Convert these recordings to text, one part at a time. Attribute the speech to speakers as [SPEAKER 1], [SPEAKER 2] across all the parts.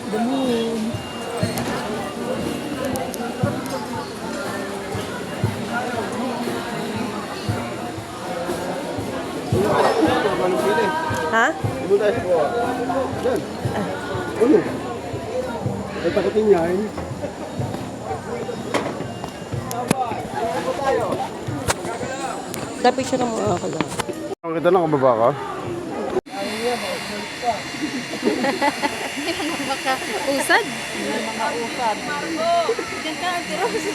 [SPEAKER 1] The moon. Ha?
[SPEAKER 2] Ibu tayo po. Yan. Ano? Ay, takutin niya eh.
[SPEAKER 1] Dapat siya ng mga kala.
[SPEAKER 2] Kita na kababa ka?
[SPEAKER 3] Hindi naman makausad. Hindi naman makausad. Diyan ka, Ate Rose.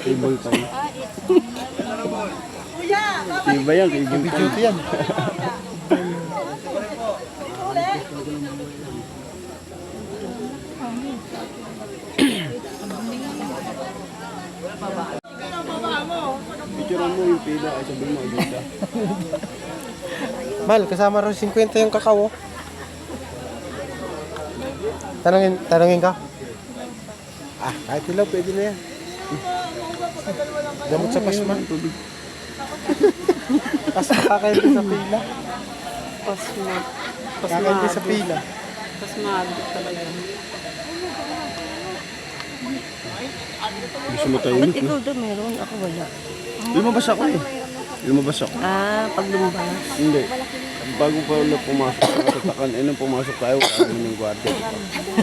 [SPEAKER 2] Ibang tayo. Iba yan, ibang tayo. Yan. Picturean mo yung pila ay sabihin mo agita.
[SPEAKER 4] Mal, kasama rin 50 yung kakao. Tanungin ka? Ah, kahit ilaw, pwede na yan. Gamot sa pasma. Pasma kakain din sa pila.
[SPEAKER 1] Pasma.
[SPEAKER 4] Kakain din sa pila.
[SPEAKER 1] Pasmado talaga.
[SPEAKER 2] Gusto mo tayo
[SPEAKER 1] Ba't ikaw doon meron? Ako wala.
[SPEAKER 2] Lumabas ako eh. Lumabas ako.
[SPEAKER 1] Ah, pag lumabas.
[SPEAKER 2] Hindi. Bago pa ulit pumasok sa katatakan, nung pumasok tayo, kami ng gwardiya.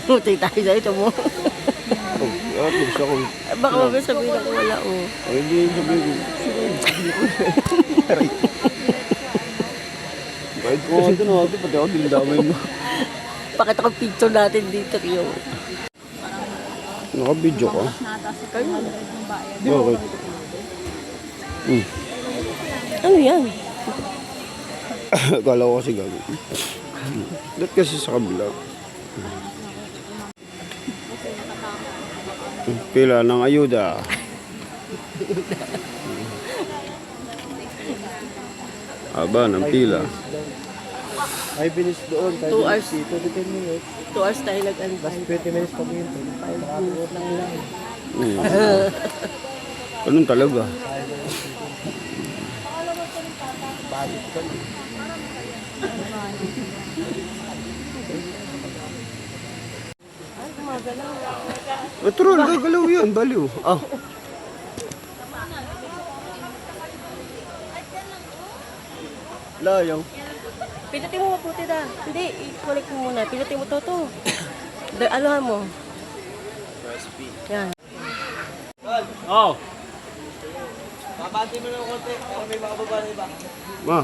[SPEAKER 1] Utay tayo sa ito mo.
[SPEAKER 2] Oh, gusto ko.
[SPEAKER 1] Baka mabay sabihin ako wala oh.
[SPEAKER 2] Ay, hindi sabihin ko. Kahit ko ito na ito, pati ako dinadamay mo.
[SPEAKER 1] Pakita ko picture natin dito kayo.
[SPEAKER 2] Naka-video ka? Bakit?
[SPEAKER 1] Ano yan?
[SPEAKER 2] Akala ko kasi gagawin. Ba't kasi sa kabila? Pila ng ayuda. Aba, ng pila.
[SPEAKER 4] Ay, binis doon.
[SPEAKER 1] 2 hours.
[SPEAKER 4] Dito, 10 minutes.
[SPEAKER 1] 2 hours tayo nag-anbay.
[SPEAKER 4] 20 minutes pag yun. 5 minutes lang lang.
[SPEAKER 2] Ganun talaga. Patrol, gagalaw yan, baliw. Ah. Layaw.
[SPEAKER 1] Pinutin mo mabuti na. Hindi, i-connect mo muna. Pinutin mo to. Aluhan mo. Yan.
[SPEAKER 2] Oh. Babati mo ng konti, para may makababa na iba. Ma.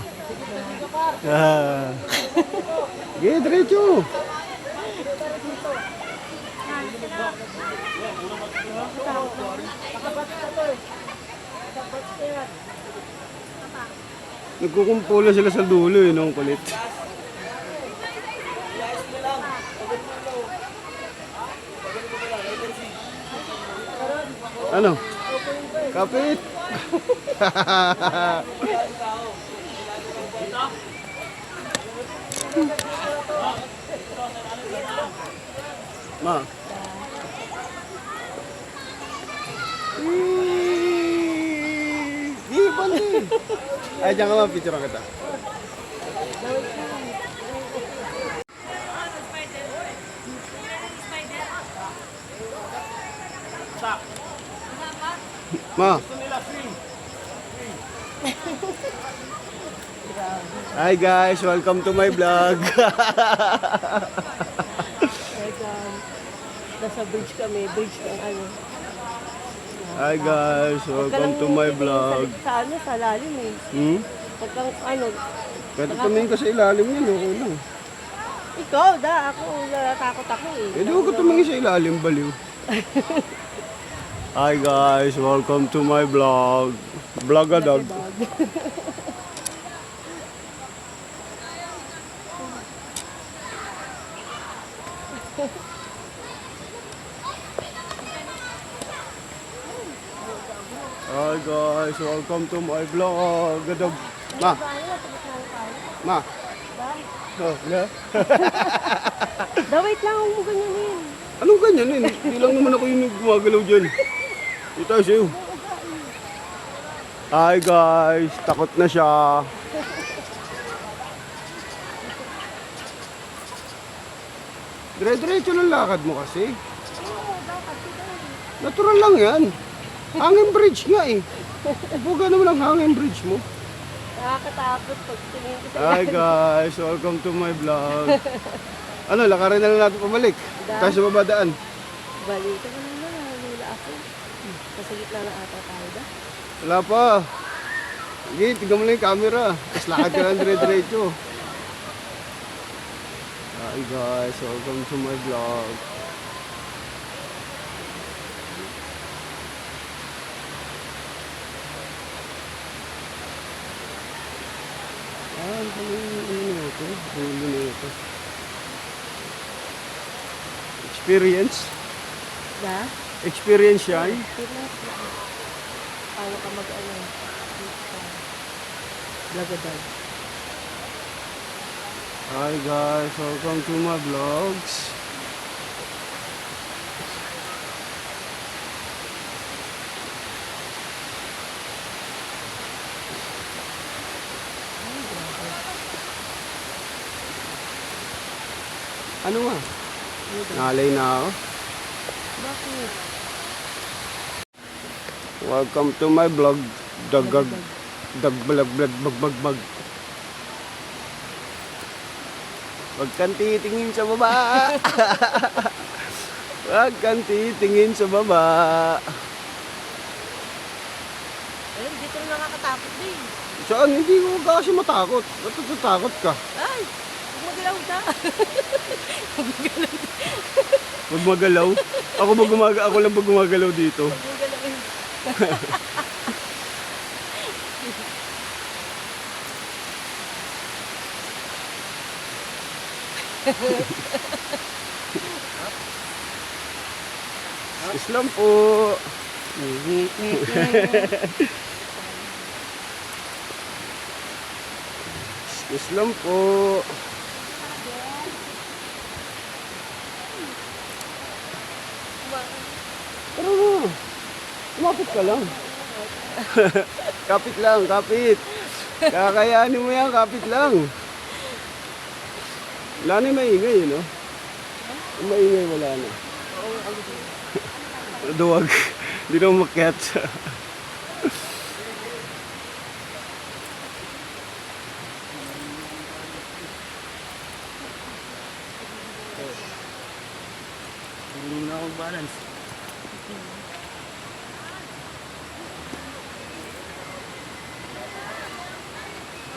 [SPEAKER 2] Sige, diretso. Nagkukumpula sila sa dulo eh, nung kulit. Ano? Kapit! Ma. Di bandi. Ay, diyan ka ma-picture kita. Ma. Hi guys, welcome to my vlog.
[SPEAKER 1] Nasa bridge kami. Bridge ng ano.
[SPEAKER 2] Hi guys, welcome to my vlog.
[SPEAKER 1] Sa ano, sa lalim eh.
[SPEAKER 2] Hmm?
[SPEAKER 1] Pagkang ano,
[SPEAKER 2] Pwede tumingin ka sa ilalim yan, okay lang.
[SPEAKER 1] ikaw, ako, natatakot ako eh.
[SPEAKER 2] Pwede huwag ka tumingin sa ilalim, baliw. Hi guys, welcome to my vlog.
[SPEAKER 5] Vlogadog. Hi guys, welcome to my vlog. Gadog. Ma. Ma. Oh, na.
[SPEAKER 1] Wait lang, huwag mo ganyanin.
[SPEAKER 5] Anong ganyan eh? Hindi lang naman ako yung gumagalaw dyan. Dito tayo sa'yo. Hi guys, takot na siya. Dire-diretso ng lakad mo kasi. Natural lang yan. Hanging bridge nga eh. Buga naman ang hanging bridge mo.
[SPEAKER 1] Nakakatakot pag tingin ko sa
[SPEAKER 5] Hi guys, welcome to my vlog. Ano, lakarin na lang natin pabalik. Tayo sa babadaan.
[SPEAKER 1] balita ko naman, nahulula ako. Nasa gitna na ata tayo ba?
[SPEAKER 5] Wala pa. Sige, tignan mo lang yung camera. Tapos lakad ka lang dire-diretso. Hi guys, welcome to my vlog. Ano pala yung ano ito? Ulo na ito. Experience?
[SPEAKER 1] Ba?
[SPEAKER 5] Experience yan?
[SPEAKER 1] Experience lang. Paano ka mag-ano? Blagadag.
[SPEAKER 5] Hi guys, welcome to my vlogs. Ano nga? Nalay na ako.
[SPEAKER 1] Bakit?
[SPEAKER 5] Welcome to my vlog. Dagag. Dagbalag bagbag. Huwag kang titingin sa baba. Huwag kang titingin sa baba.
[SPEAKER 1] Eh, dito na nakakatakot din.
[SPEAKER 5] Saan? Hindi ko kasi matakot. Ba't natatakot ka?
[SPEAKER 1] Ay! Huwag magalaw ka.
[SPEAKER 5] Huwag magalaw. Ako lang pag gumagalaw dito.
[SPEAKER 1] Huwag magalawin.
[SPEAKER 5] Islam po. Islam po. Pero na. Lumapit ka lang. Kapit lang, kapit. Kakayanin mo yan, kapit lang. Wala na yung maingay, no? Yung maingay, wala na. Duwag. Hindi na umakyat.
[SPEAKER 2] Hindi na ako balance.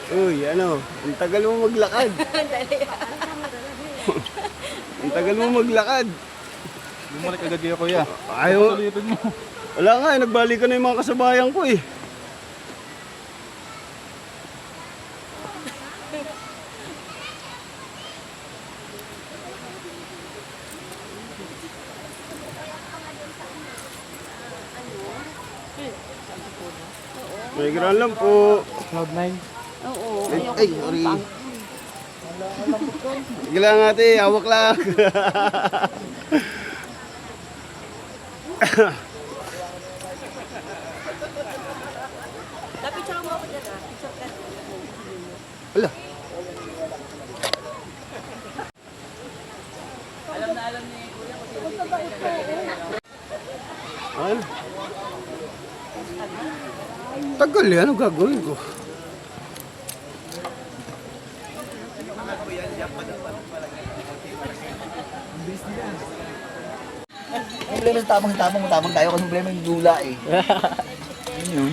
[SPEAKER 5] Uy, ano? Ang tagal mo maglakad. Ang tagal mo maglakad.
[SPEAKER 2] Bumalik agad kayo, kuya.
[SPEAKER 5] Ayaw.
[SPEAKER 2] Sulitin mo.
[SPEAKER 5] Wala nga, nagbalikan na yung mga kasabayan ko eh. May gran lang po.
[SPEAKER 2] Cloud9.
[SPEAKER 1] Oo.
[SPEAKER 5] Ay, sorry. Sige lang ate, hawak lang.
[SPEAKER 1] Napicture mo ako dyan ah. Picture ka.
[SPEAKER 5] Ala.
[SPEAKER 2] Alam ni kuya kung sino
[SPEAKER 5] Ano? Tagal yan, ano gagawin ko?
[SPEAKER 2] problema sa tamang tayo kasi problema yung dula eh. Yun yun.